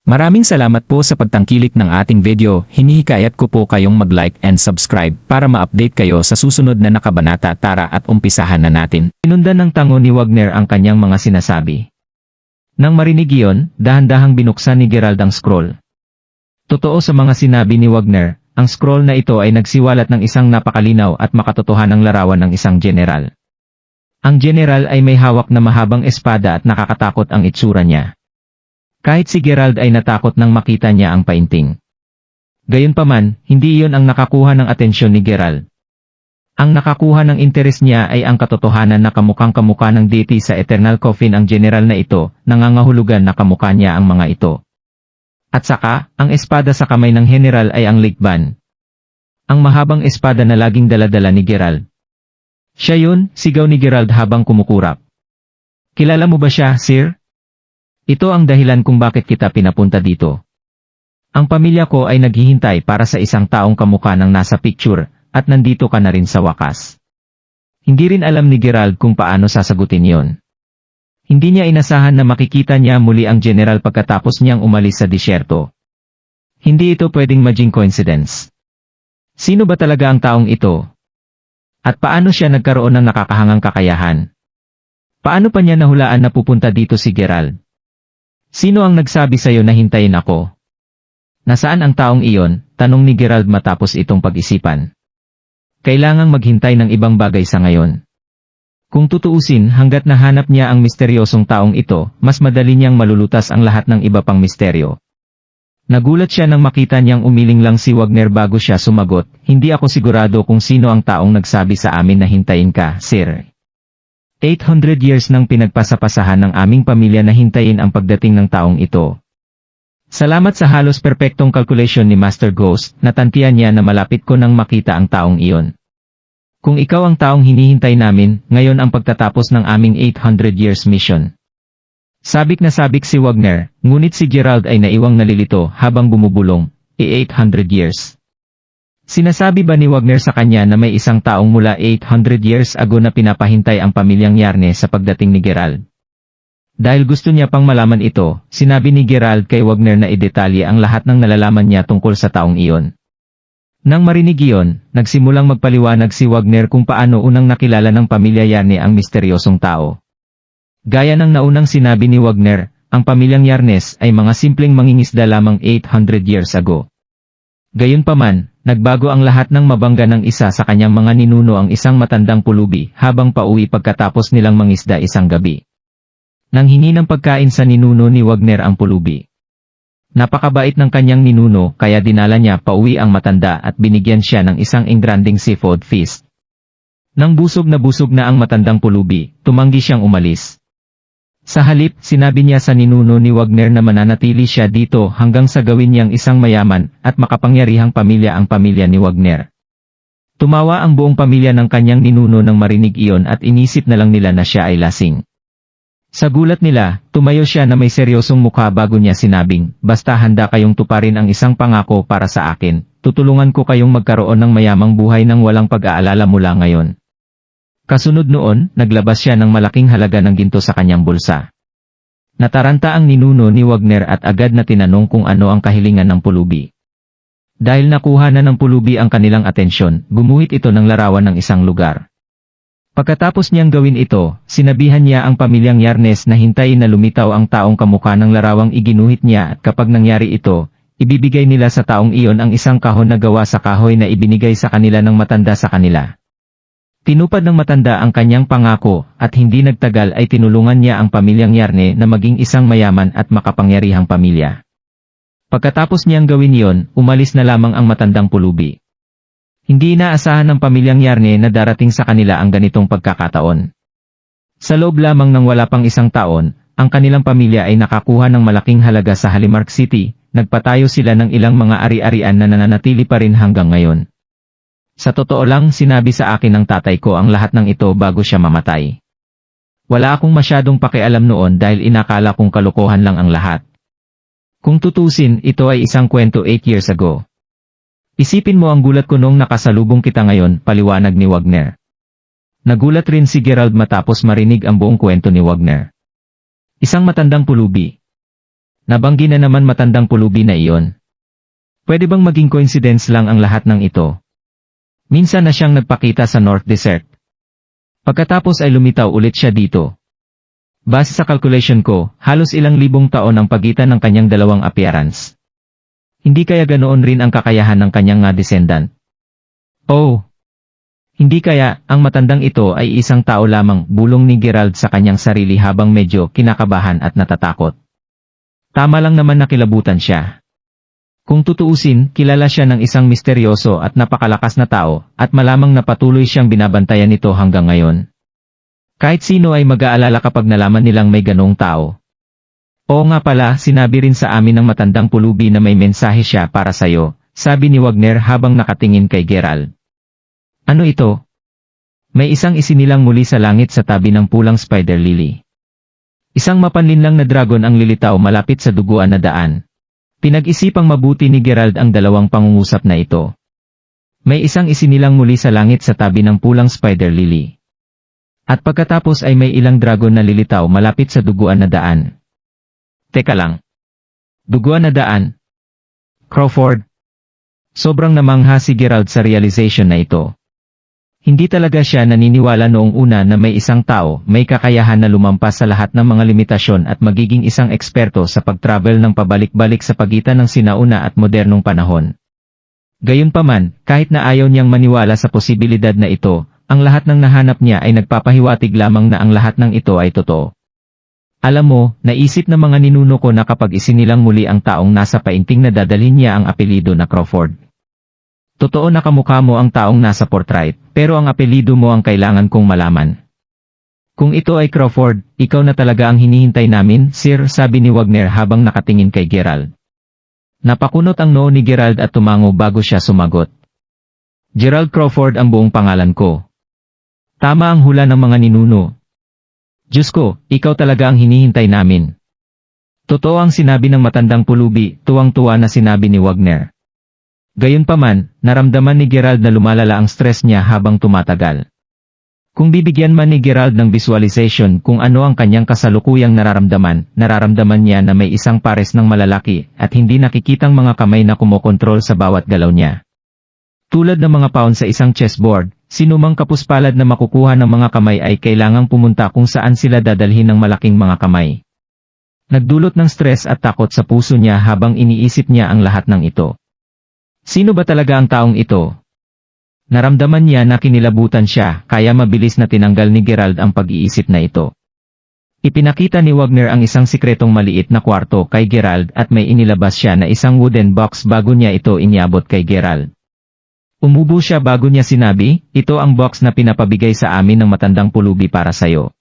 Maraming salamat po sa pagtangkilik ng ating video. Hinihikayat ko po kayong mag-like and subscribe para ma-update kayo sa susunod na nakabanata. Tara at umpisahan na natin. Sinundan ng tango ni Wagner ang kanyang mga sinasabi. Nang marinig iyon, dahan-dahang binuksan ni Gerald ang scroll. Totoo sa mga sinabi ni Wagner, ang scroll na ito ay nagsiwalat ng isang napakalinaw at makatotohanang larawan ng isang general. Ang general ay may hawak na mahabang espada at nakakatakot ang itsura niya. Kahit si Gerald ay natakot nang makita niya ang painting. Gayunpaman, hindi iyon ang nakakuha ng atensyon ni Gerald. Ang nakakuha ng interes niya ay ang katotohanan na kamukhang-kamukha ng deity sa Eternal Coffin ang general na ito, nangangahulugan na kamukha niya ang mga ito. At saka, ang espada sa kamay ng general ay ang Ligban. Ang mahabang espada na laging dala-dala ni Gerald. Siya yun, sigaw ni Gerald habang kumukurap. Kilala mo ba siya, sir? Ito ang dahilan kung bakit kita pinapunta dito. Ang pamilya ko ay naghihintay para sa isang taong kamukha ng nasa picture, at nandito ka na rin sa wakas. Hindi rin alam ni Gerald kung paano sasagutin yon. Hindi niya inasahan na makikita niya muli ang general pagkatapos niyang umalis sa disyerto. Hindi ito pwedeng maging coincidence. Sino ba talaga ang taong ito? At paano siya nagkaroon ng nakakahangang kakayahan? Paano pa niya nahulaan na pupunta dito si Gerald? Sino ang nagsabi sa'yo na hintayin ako? Nasaan ang taong iyon? Tanong ni Gerald matapos itong pag-isipan. Kailangang maghintay ng ibang bagay sa ngayon. Kung tutuusin, hanggat nahanap niya ang misteryosong taong ito, mas madali niyang malulutas ang lahat ng iba pang misteryo. Nagulat siya nang makita niyang umiling lang si Wagner bago siya sumagot, hindi ako sigurado kung sino ang taong nagsabi sa amin na hintayin ka, sir. 800 years nang pinagpasapasahan ng aming pamilya na hintayin ang pagdating ng taong ito. Salamat sa halos perpektong calculation ni Master Ghost, natantiyan niya na malapit ko nang makita ang taong iyon. Kung ikaw ang taong hinihintay namin, ngayon ang pagtatapos ng aming 800 years mission. Sabik na sabik si Wagner, ngunit si Gerald ay naiwang nalilito habang bumubulong, 800 years. Sinasabi ba ni Wagner sa kanya na may isang taong mula 800 years ago na pinapahintay ang pamilyang Yarne sa pagdating ni Gerald? Dahil gusto niya pang malaman ito, sinabi ni Gerald kay Wagner na idetalye ang lahat ng nalalaman niya tungkol sa taong iyon. Nang marinig iyon, nagsimulang magpaliwanag si Wagner kung paano unang nakilala ng pamilya Yarne ang misteryosong tao. Gaya ng naunang sinabi ni Wagner, ang pamilyang Yarnes ay mga simpleng mangingisda lamang 800 years ago. Gayunpaman, nagbago ang lahat ng mabangga ng isa sa kanyang mga ninuno ang isang matandang pulubi habang pauwi pagkatapos nilang mangisda isang gabi. Nang hingi ng pagkain sa ninuno ni Wagner ang pulubi. Napakabait ng kanyang ninuno kaya dinala niya pauwi ang matanda at binigyan siya ng isang engranding seafood feast. Nang busog na ang matandang pulubi, tumanggi siyang umalis. Sa halip, sinabi niya sa ninuno ni Wagner na mananatili siya dito hanggang sa gawin niyang isang mayaman at makapangyarihang pamilya ang pamilya ni Wagner. Tumawa ang buong pamilya ng kanyang ninuno nang marinig iyon at inisip na lang nila na siya ay lasing. Sa gulat nila, tumayo siya na may seryosong mukha bago niya sinabing, basta handa kayong tuparin ang isang pangako para sa akin, tutulungan ko kayong magkaroon ng mayamang buhay nang walang pag-aalala mula ngayon. Kasunod noon, naglabas siya ng malaking halaga ng ginto sa kanyang bulsa. Nataranta ang ninuno ni Wagner at agad na tinanong kung ano ang kahilingan ng pulubi. Dahil nakuha na ng pulubi ang kanilang atensyon, gumuhit ito ng larawan ng isang lugar. Pagkatapos niyang gawin ito, sinabihan niya ang pamilyang Yarnes na hintayin na lumitaw ang taong kamukha ng larawang iginuhit niya at kapag nangyari ito, ibibigay nila sa taong iyon ang isang kahon na gawa sa kahoy na ibinigay sa kanila ng matanda sa kanila. Tinupad ng matanda ang kanyang pangako, at hindi nagtagal ay tinulungan niya ang pamilyang Yarne na maging isang mayaman at makapangyarihang pamilya. Pagkatapos niyang gawin iyon, umalis na lamang ang matandang pulubi. Hindi inaasahan ng pamilyang Yarne na darating sa kanila ang ganitong pagkakataon. Sa loob lamang ng wala pang isang taon, ang kanilang pamilya ay nakakuha ng malaking halaga sa Halimark City, nagpatayo sila ng ilang mga ari-arian na nananatili pa rin hanggang ngayon. Sa totoo lang, sinabi sa akin ng tatay ko ang lahat ng ito bago siya mamatay. Wala akong masyadong pakialam noon dahil inakala kong kalokohan lang ang lahat. Kung tutusin, ito ay isang kwento 8 years ago. Isipin mo ang gulat ko nung nakasalubong kita ngayon, paliwanag ni Wagner. Nagulat rin si Gerald matapos marinig ang buong kwento ni Wagner. Isang matandang pulubi. Nabanggi na naman matandang pulubi na iyon. Pwede bang maging coincidence lang ang lahat ng ito? Minsan na siyang nagpakita sa North Desert. Pagkatapos ay lumitaw ulit siya dito. Base sa calculation ko, halos ilang libong taon ang pagitan ng kanyang dalawang appearance. Hindi kaya ganoon rin ang kakayahan ng kanyang nga descendant? Oh! Hindi kaya, ang matandang ito ay isang tao lamang, bulong ni Gerald sa kanyang sarili habang medyo kinakabahan at natatakot. Tama lang naman na kilabutan siya. Kung tutuusin, kilala siya ng isang misteryoso at napakalakas na tao, at malamang na patuloy siyang binabantayan nito hanggang ngayon. Kahit sino ay mag-aalala kapag nalaman nilang may ganong tao. Oo nga pala, sinabi rin sa amin ng matandang pulubi na may mensahe siya para sayo, sabi ni Wagner habang nakatingin kay Gerald. Ano ito? May isang isinilang muli sa langit sa tabi ng pulang spider lily. Isang mapanlinlang na dragon ang lilitaw malapit sa duguan na daan. Pinag-isipang mabuti ni Gerald ang dalawang pangungusap na ito. May isang isinilang muli sa langit sa tabi ng pulang spider lily. At pagkatapos ay may ilang dragon na lilitaw malapit sa duguan na daan. Teka lang. Duguan na daan? Crawford? Sobrang namangha si Gerald sa realization na ito. Hindi talaga siya naniniwala noong una na may isang tao, may kakayahan na lumampas sa lahat ng mga limitasyon at magiging isang eksperto sa pag-travel ng pabalik-balik sa pagitan ng sinauna at modernong panahon. Gayunpaman, kahit na ayaw niyang maniwala sa posibilidad na ito, ang lahat ng nahanap niya ay nagpapahiwatig lamang na ang lahat ng ito ay totoo. Alam mo, naisip ng mga ninuno ko na kapag isinilang muli ang taong nasa painting na dadalhin niya ang apelido na Crawford. Totoo na kamukha mo ang taong nasa portrait, pero ang apelido mo ang kailangan kong malaman. Kung ito ay Crawford, ikaw na talaga ang hinihintay namin, sir, sabi ni Wagner habang nakatingin kay Gerald. Napakunot ang noo ni Gerald at tumango bago siya sumagot. Gerald Crawford ang buong pangalan ko. Tama ang hula ng mga ninuno. Diyos ko, ikaw talaga ang hinihintay namin. Totoo ang sinabi ng matandang pulubi, tuwang-tuwa na sinabi ni Wagner. Gayunpaman, naramdaman ni Gerald na lumalala ang stress niya habang tumatagal. Kung bibigyan man ni Gerald ng visualization kung ano ang kanyang kasalukuyang nararamdaman niya na may isang pares ng malalaki at hindi nakikitang mga kamay na kumokontrol sa bawat galaw niya. Tulad ng mga pawn sa isang chessboard, sinumang kapuspalad na makukuha ng mga kamay ay kailangang pumunta kung saan sila dadalhin ng malaking mga kamay. Nagdulot ng stress at takot sa puso niya habang iniisip niya ang lahat ng ito. Sino ba talaga ang taong ito? Naramdaman niya na kinilabutan siya, kaya mabilis na tinanggal ni Gerald ang pag-iisip na ito. Ipinakita ni Wagner ang isang sikretong maliit na kwarto kay Gerald at may inilabas siya na isang wooden box bago niya ito iniabot kay Gerald. Umubo siya bago niya sinabi, ito ang box na pinapabigay sa amin ng matandang pulubi para sayo.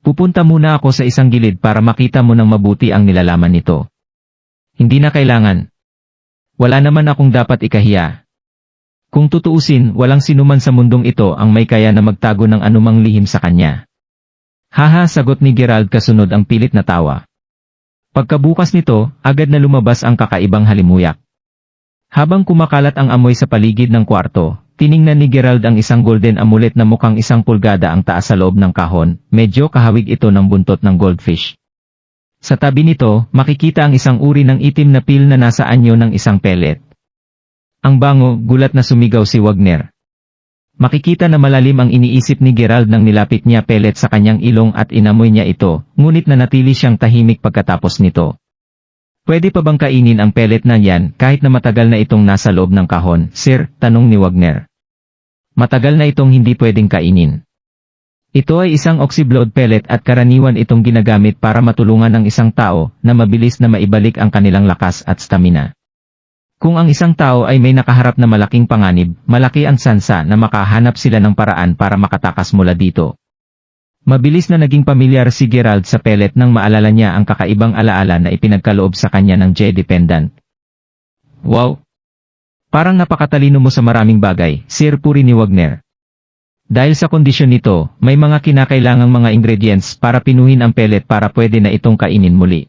Pupunta muna ako sa isang gilid para makita mo ng mabuti ang nilalaman nito. Hindi na kailangan. Wala naman akong dapat ikahiya. Kung tutuusin, walang sinuman sa mundong ito ang may kaya na magtago ng anumang lihim sa kanya. Haha, sagot ni Gerald kasunod ang pilit na tawa. Pagkabukas nito, agad na lumabas ang kakaibang halimuyak. Habang kumakalat ang amoy sa paligid ng kwarto, tiningnan ni Gerald ang isang golden amulet na mukhang 1 pulgada ang taas sa loob ng kahon, medyo kahawig ito ng buntot ng goldfish. Sa tabi nito, makikita ang isang uri ng itim na pil na nasa anyo ng isang pellet. Ang bango, gulat na sumigaw si Wagner. Makikita na malalim ang iniisip ni Gerald nang nilapit niya pellet sa kanyang ilong at inamoy niya ito, ngunit nanatili siyang tahimik pagkatapos nito. Pwede pa bang kainin ang pellet na yan kahit na matagal na itong nasa loob ng kahon, sir? Tanong ni Wagner. Matagal na itong hindi pwedeng kainin. Ito ay isang oxyblood pellet at karaniwan itong ginagamit para matulungan ang isang tao na mabilis na maibalik ang kanilang lakas at stamina. Kung ang isang tao ay may nakaharap na malaking panganib, malaki ang sansa na makahanap sila ng paraan para makatakas mula dito. Mabilis na naging pamilyar si Gerald sa pellet nang maalala niya ang kakaibang alaala na ipinagkaloob sa kanya ng Jedi Pendant. Wow! Parang napakatalino mo sa maraming bagay, Sir, puri ni Wagner. Dahil sa kondisyon nito, may mga kinakailangang mga ingredients para pinuhin ang pellet para pwede na itong kainin muli.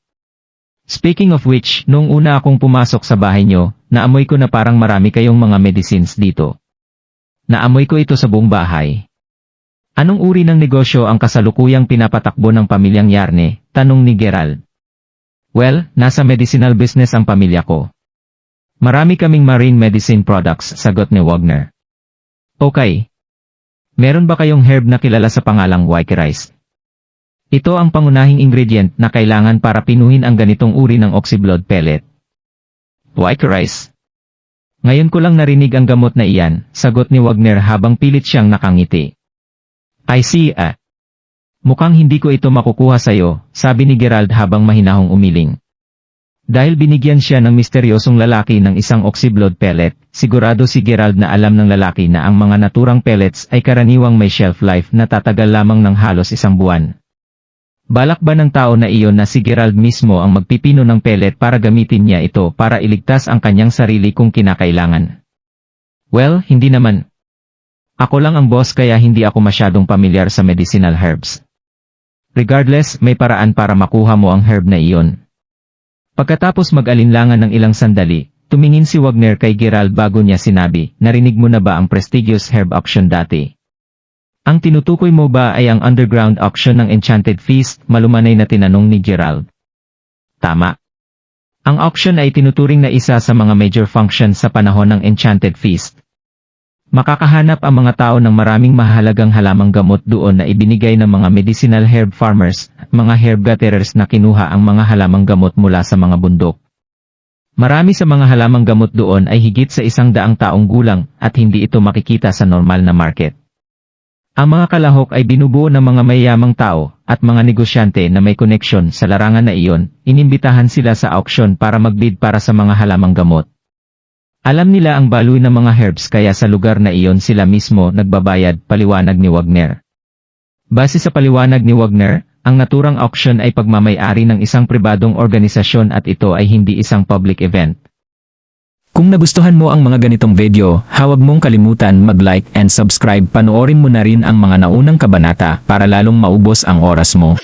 Speaking of which, nung una akong pumasok sa bahay nyo, naamoy ko na parang marami kayong mga medicines dito. Naamoy ko ito sa buong bahay. Anong uri ng negosyo ang kasalukuyang pinapatakbo ng pamilyang Yarne? Tanong ni Gerald. Well, nasa medicinal business ang pamilya ko. Marami kaming marine medicine products, sagot ni Wagner. Okay. Meron ba kayong herb na kilala sa pangalang white rice? Ito ang pangunahing ingredient na kailangan para pinuhin ang ganitong uri ng oxyblood pellet. White rice. Ngayon ko lang narinig ang gamot na iyan, sagot ni Wagner habang pilit siyang nakangiti. I see. Mukhang hindi ko ito makukuha sa'yo, sabi ni Gerald habang mahinahong umiling. Dahil binigyan siya ng misteryosong lalaki ng isang oxyblood pellet, sigurado si Gerald na alam ng lalaki na ang mga naturang pellets ay karaniwang may shelf life na tatagal lamang ng halos 1 buwan. Balak ba ng tao na iyon na si Gerald mismo ang magpipino ng pellet para gamitin niya ito para iligtas ang kanyang sarili kung kinakailangan? Well, hindi naman. Ako lang ang boss kaya hindi ako masyadong pamilyar sa medicinal herbs. Regardless, may paraan para makuha mo ang herb na iyon. Pagkatapos mag-alinlangan ng ilang sandali, tumingin si Wagner kay Gerald bago niya sinabi, narinig mo na ba ang prestigious herb auction dati? Ang tinutukoy mo ba ay ang underground auction ng Enchanted Feast? Malumanay na tinanong ni Gerald. Tama. Ang auction ay tinuturing na isa sa mga major functions sa panahon ng Enchanted Feast. Makakahanap ang mga tao ng maraming mahalagang halamang gamot doon na ibinigay ng mga medicinal herb farmers at mga herb gatherers na kinuha ang mga halamang gamot mula sa mga bundok. Marami sa mga halamang gamot doon ay higit sa 100 taong gulang at hindi ito makikita sa normal na market. Ang mga kalahok ay binubuo ng mga mayayamang tao at mga negosyante na may koneksyon sa larangan na iyon, inimbitahan sila sa auction para magbid para sa mga halamang gamot. Alam nila ang baloy ng mga herbs kaya sa lugar na iyon sila mismo nagbabayad, paliwanag ni Wagner. Base sa paliwanag ni Wagner, ang naturang auction ay pagmamay-ari ng isang pribadong organisasyon at ito ay hindi isang public event. Kung nagustuhan mo ang mga ganitong video, huwag mong kalimutan mag-like and subscribe. Panoorin mo na rin ang mga naunang kabanata para lalong maubos ang oras mo.